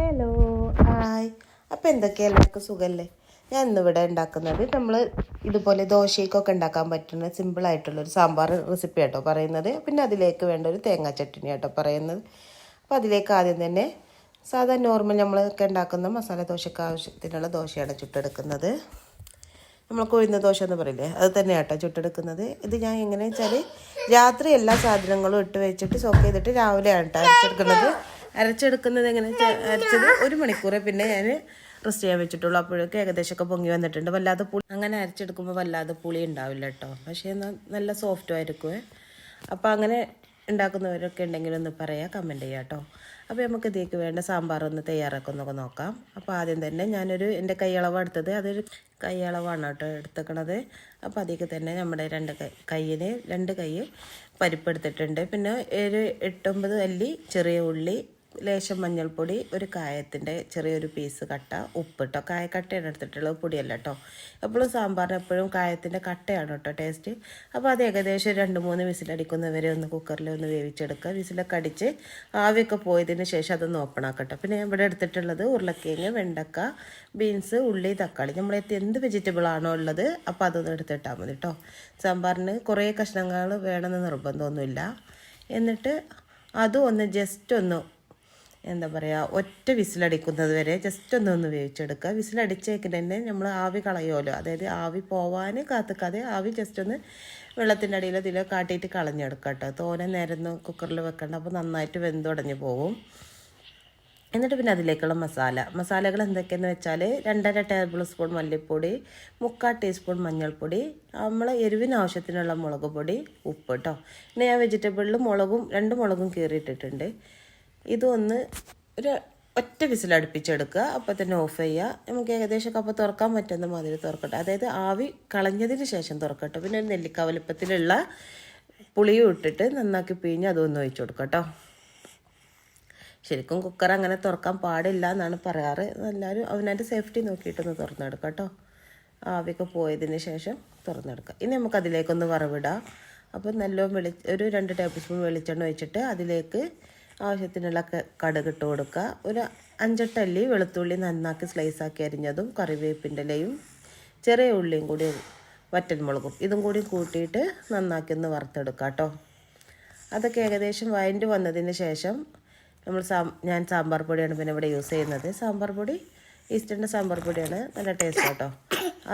Hello hi. അപ്പോൾ എന്തൊക്കെയാണ് എല്ലാവർക്കും സുഖമല്ലേ? ഞാൻ ഇന്നിവിടെ ഉണ്ടാക്കുന്നത് നമ്മൾ ഇതുപോലെ ദോശയ്ക്കൊക്കെ ഉണ്ടാക്കാൻ പറ്റുന്ന സിമ്പിളായിട്ടുള്ളൊരു സാമ്പാർ റെസിപ്പി ആട്ടോ പറയുന്നത്. പിന്നെ അതിലേക്ക് വേണ്ട ഒരു തേങ്ങാ ചട്നി ആട്ടോ പറയുന്നത്. അപ്പോൾ അതിലേക്ക് ആദ്യം തന്നെ സാധാ നോർമൽ നമ്മളൊക്കെ ഉണ്ടാക്കുന്ന മസാല ദോശയ്ക്ക് ആവശ്യത്തിനുള്ള ദോശയാണ് ചുട്ടെടുക്കുന്നത്. നമ്മൾ കൊഴുന്ന ദോശ എന്ന് പറയില്ലേ, അത് തന്നെയാട്ടോ ചുട്ടെടുക്കുന്നത്. ഇത് ഞാൻ എങ്ങനെയാണെന്ന് വെച്ചാൽ രാത്രി എല്ലാ സാധനങ്ങളും ഇട്ട് വെച്ചിട്ട് സോക്ക് ചെയ്തിട്ട് രാവിലെയാണ് കേട്ടോ അരച്ചെടുക്കുന്നത്. എങ്ങനെ അരച്ചത് 1 മണിക്കൂറേ പിന്നെ ഞാൻ റെസ്റ്റ് ചെയ്യാൻ വെച്ചിട്ടുള്ളൂ. അപ്പോഴേക്കും ഏകദേശമൊക്കെ പൊങ്ങി വന്നിട്ടുണ്ട്. വല്ലാതെ പുളി അങ്ങനെ അരച്ചെടുക്കുമ്പോൾ വല്ലാതെ പുളി ഉണ്ടാവില്ല കേട്ടോ, പക്ഷേ നല്ല സോഫ്റ്റും ആയിരിക്കുമേ. അപ്പോൾ അങ്ങനെ ഉണ്ടാക്കുന്നവരൊക്കെ ഉണ്ടെങ്കിൽ ഒന്ന് പറയാം, കമൻറ്റ് ചെയ്യാം കേട്ടോ. അപ്പോൾ നമുക്ക് ഇതിലേക്ക് വേണ്ട സാമ്പാർ ഒന്ന് തയ്യാറാക്കുന്നൊക്കെ നോക്കാം. അപ്പോൾ ആദ്യം തന്നെ ഞാനൊരു എൻ്റെ കൈയളവ് എടുത്തത് അതൊരു കൈയളവാണ് കേട്ടോ എടുത്തേക്കണത്. അപ്പോൾ അതിലേക്ക് തന്നെ നമ്മുടെ 2 കൈ പരിപ്പ് എടുത്തിട്ടുണ്ട്. പിന്നെ ഒരു 8-9 അല്ലി ചെറിയ ഉള്ളി, ലേശം മഞ്ഞൾപ്പൊടി, ഒരു കായത്തിൻ്റെ ചെറിയൊരു പീസ് കട്ട, ഉപ്പ് കേട്ടോ. കായക്കട്ടയാണ് എടുത്തിട്ടുള്ളത്, പൊടിയല്ല കേട്ടോ. എപ്പോഴും സാമ്പാറിന് എപ്പോഴും കായത്തിൻ്റെ കട്ടയാണ് കേട്ടോ ടേസ്റ്റ്. അപ്പോൾ അത് ഏകദേശം 2-3 വിസിലടിക്കുന്നവരെ ഒന്ന് കുക്കറിൽ ഒന്ന് വേവിച്ചെടുക്കുക. വിസിലൊക്കെ അടിച്ച് ആവിയൊക്കെ പോയതിന് ശേഷം അതൊന്ന് ഓപ്പൺ ആക്കട്ടോ. പിന്നെ ഞാൻ ഇവിടെ എടുത്തിട്ടുള്ളത് ഉരുളക്കിഴങ്ങ്, വെണ്ടക്ക, ബീൻസ്, ഉള്ളി, തക്കാളി, നമ്മളെ എന്ത് വെജിറ്റബിൾ ആണോ ഉള്ളത് അപ്പോൾ അതൊന്ന് എടുത്തിട്ടാൽ മതി കേട്ടോ. സാമ്പാറിന് കുറേ കഷ്ണങ്ങൾ വേണമെന്ന് നിർബന്ധമൊന്നുമില്ല. എന്നിട്ട് അതും ഒന്ന് ജസ്റ്റ് ഒന്ന് എന്താ പറയുക, ഒറ്റ വിസിലടിക്കുന്നത് വരെ ജസ്റ്റ് ഒന്ന് വേവിച്ചെടുക്കുക. വിസിലടിച്ചേക്കിന് തന്നെ നമ്മൾ ആവി കളയുമല്ലോ, അതായത് ആവി പോവാൻ കാത്തിക്കാതെ ആവി ജസ്റ്റ് ഒന്ന് വെള്ളത്തിൻ്റെ അടിയിൽ ഇതിലോ കാട്ടിയിട്ട് കളഞ്ഞെടുക്കുക കേട്ടോ. തോനെ നേരം കുക്കറിൽ വെക്കണ്ട, അപ്പോൾ നന്നായിട്ട് വെന്തുടഞ്ഞ് പോകും. എന്നിട്ട് പിന്നെ അതിലേക്കുള്ള മസാലകൾ എന്തൊക്കെയെന്ന് വെച്ചാൽ 2.5 ടേബിൾ സ്പൂൺ മല്ലിപ്പൊടി, 3/4 ടീസ്പൂൺ മഞ്ഞൾപ്പൊടി, നമ്മൾ എരിവിന് ആവശ്യത്തിനുള്ള മുളക് പൊടി, ഉപ്പ് കേട്ടോ. പിന്നെ ഞാൻ വെജിറ്റബിളിൽ 2 മുളകും കീറിയിട്ടിട്ടുണ്ട്. ഇതൊന്ന് ഒരു ഒറ്റ വിസിലടുപ്പിച്ചെടുക്കുക. അപ്പോൾ തന്നെ ഓഫ് ചെയ്യുക. നമുക്ക് ഏകദേശമൊക്കെ അപ്പോൾ തുറക്കാൻ പറ്റുന്ന മാതിരി തുറക്കട്ടെ, അതായത് ആവി കളഞ്ഞതിന് ശേഷം തുറക്കട്ടെ. പിന്നെ ഒരു നെല്ലിക്ക വലുപ്പത്തിലുള്ള പുളിയും ഇട്ടിട്ട് നന്നാക്കി പിഴിഞ്ഞ് അതൊന്ന് ഒഴിച്ചു കൊടുക്കാം കേട്ടോ. ശരിക്കും കുക്കർ അങ്ങനെ തുറക്കാൻ പാടില്ല എന്നാണ് പറയാറ്. എല്ലാവരും അവനവൻ്റെ സേഫ്റ്റി നോക്കിയിട്ടൊന്ന് തുറന്നെടുക്കാം കേട്ടോ. ആവിയൊക്കെ പോയതിന് ശേഷം തുറന്നെടുക്കുക. ഇനി നമുക്ക് അതിലേക്കൊന്ന് വറവിടാം. അപ്പോൾ ഒരു 2 ടേബിൾ സ്പൂൺ വെളിച്ചെണ്ണ ഒഴിച്ചിട്ട് അതിലേക്ക് ആവശ്യത്തിനുള്ള കടുക് ഇട്ട് കൊടുക്കുക. ഒരു 5-8 അല്ലി വെളുത്തുള്ളി നന്നാക്കി സ്ലൈസാക്കി അരിഞ്ഞതും, കറിവേപ്പിൻ്റെ ഇലയും, ചെറിയ ഉള്ളിയും കൂടി, വറ്റൽമുളകും ഇതും കൂടി കൂട്ടിയിട്ട് നന്നാക്കി ഒന്ന് വറുത്തെടുക്കുക കേട്ടോ. അതൊക്കെ ഏകദേശം വഴണ്ട് വന്നതിന് ശേഷം ഞാൻ സാമ്പാർ പൊടിയാണ് പിന്നെ ഇവിടെ യൂസ് ചെയ്യുന്നത്. സാമ്പാർ പൊടി ഈസ്റ്റേണിൻ്റെ സാമ്പാർ പൊടിയാണ്, നല്ല ടേസ്റ്റ് കേട്ടോ.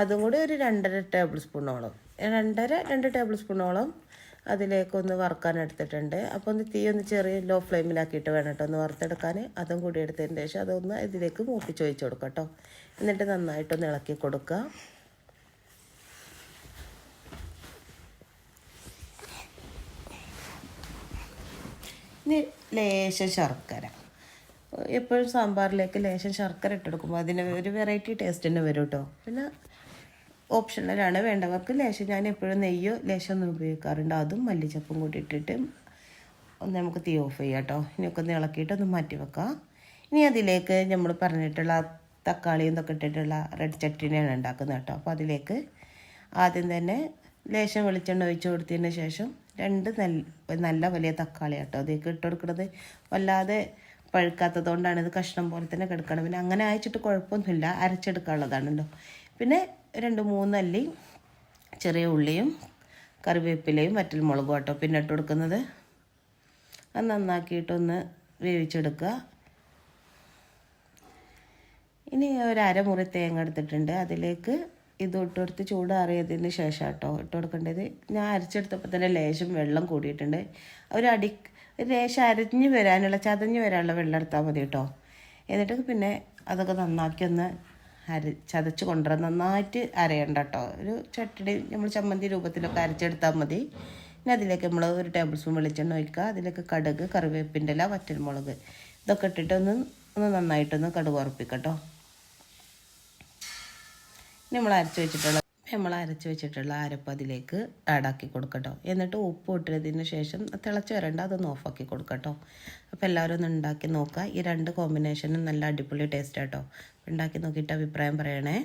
അതും കൂടി ഒരു 2 ടേബിൾ സ്പൂണോളം അതിലേക്കൊന്ന് വറുക്കാൻ എടുത്തിട്ടുണ്ട്. അപ്പോൾ തീ ചെറിയ ലോ ഫ്ലെയിമിലാക്കിയിട്ട് വേണം കേട്ടോ ഒന്ന് വറുത്തെടുക്കാൻ. അതും കൂടി എടുത്തതിന് ശേഷം അതൊന്ന് ഇതിലേക്ക് മൂപ്പിച്ച് ഒഴിച്ച് കൊടുക്കാം കേട്ടോ. എന്നിട്ട് നന്നായിട്ടൊന്ന് ഇളക്കി കൊടുക്കുക. ഇനി ലേശം ശർക്കര, എപ്പോഴും സാമ്പാറിലേക്ക് ലേശം ശർക്കര ഇട്ടെടുക്കുമ്പോൾ അതിന് ഒരു വെറൈറ്റി ടേസ്റ്റ് തന്നെ വരും കേട്ടോ. പിന്നെ ഓപ്ഷണലാണ്, വേണ്ടവർക്ക് ലേശം, ഞാൻ എപ്പോഴും നെയ്യോ ലേശം ഒന്നും ഉപയോഗിക്കാറുണ്ട്. അതും മല്ലിച്ചപ്പും കൂടി ഇട്ടിട്ട് ഒന്ന് നമുക്ക് തീ ഓഫ് ചെയ്യാം കേട്ടോ. ഇനിയൊക്കെ ഒന്ന് ഇളക്കിയിട്ട് ഒന്ന് മാറ്റി വെക്കാം. ഇനി അതിലേക്ക് നമ്മൾ പറഞ്ഞിട്ടുള്ള തക്കാളിയും ഇതൊക്കെ ഇട്ടിട്ടുള്ള റെഡ് ചട്നിയാണ് ഉണ്ടാക്കുന്നത് കേട്ടോ. അപ്പോൾ അതിലേക്ക് ആദ്യം തന്നെ ലേശം വെളിച്ചെണ്ണ ഒഴിച്ച് കൊടുത്തതിന് ശേഷം 2 നല്ല വലിയ തക്കാളി കേട്ടോ അതിലേക്ക് ഇട്ട് കൊടുക്കുന്നത്. വല്ലാതെ പഴുക്കാത്തത് കൊണ്ടാണ്, ഇത് കഷ്ണം പോലെ തന്നെ കിടക്കണം. പിന്നെ അങ്ങനെ അയച്ചിട്ട് കുഴപ്പമൊന്നുമില്ല, അരച്ചെടുക്കാനുള്ളതാണല്ലോ. പിന്നെ 2-3 അല്ലി ചെറിയ ഉള്ളിയും കറിവേപ്പിലയും വറ്റൽമുളകും കേട്ടോ പിന്നെ ഇട്ട് കൊടുക്കുന്നത്. അത് നന്നാക്കിയിട്ടൊന്ന് വേവിച്ചെടുക്കുക. ഇനി ഒരു അരമുറി തേങ്ങ എടുത്തിട്ടുണ്ട്, അതിലേക്ക് ഇത് ഇട്ട് കൊടുത്ത് ചൂടാറിയതിന് ശേഷം കേട്ടോ ഇട്ട് കൊടുക്കേണ്ടത്. ഞാൻ അരച്ചെടുത്തപ്പോൾ തന്നെ ലേശം വെള്ളം കൂടിയിട്ടുണ്ട്. ലേശം ചതഞ്ഞ് വരാനുള്ള വെള്ളം എടുത്താൽ മതി കേട്ടോ. എന്നിട്ട് പിന്നെ അതൊക്കെ നന്നാക്കി ഒന്ന് ചതച്ച് കൊണ്ടുവരാൻ, നന്നായിട്ട് അരയണ്ട കേട്ടോ. ഒരു ചട്ടടി നമ്മൾ ചമ്മന്തി രൂപത്തിലൊക്കെ അരച്ചെടുത്താൽ മതി. പിന്നെ അതിലേക്ക് നമ്മൾ 1 ടേബിൾ സ്പൂൺ വെളിച്ചെണ്ണ ഒഴിക്കുക. അതിലേക്ക് കടുക്, കറിവേപ്പിൻ്റെ ഇല, വറ്റൽമുളക് ഇതൊക്കെ ഇട്ടിട്ട് ഒന്ന് നന്നായിട്ടൊന്ന് കടുക് വറുപ്പിക്കുക കേട്ടോ. നമ്മൾ അരച്ച് വെച്ചിട്ടുള്ള അരപ്പ് അതിലേക്ക് ആഡാക്കി കൊടുക്കട്ടോ. എന്നിട്ട് ഉപ്പ് ഇട്ടതിന് ശേഷം തിളച്ച് വരണ്ട, അതൊന്ന് ഓഫാക്കി കൊടുക്കട്ടോ. അപ്പോൾ എല്ലാവരും ഒന്ന് ഉണ്ടാക്കി നോക്കുക. ഈ 2 കോമ്പിനേഷനും നല്ല അടിപൊളി ടേസ്റ്റ് കേട്ടോ. ഉണ്ടാക്കി നോക്കിയിട്ട് അഭിപ്രായം പറയണേ.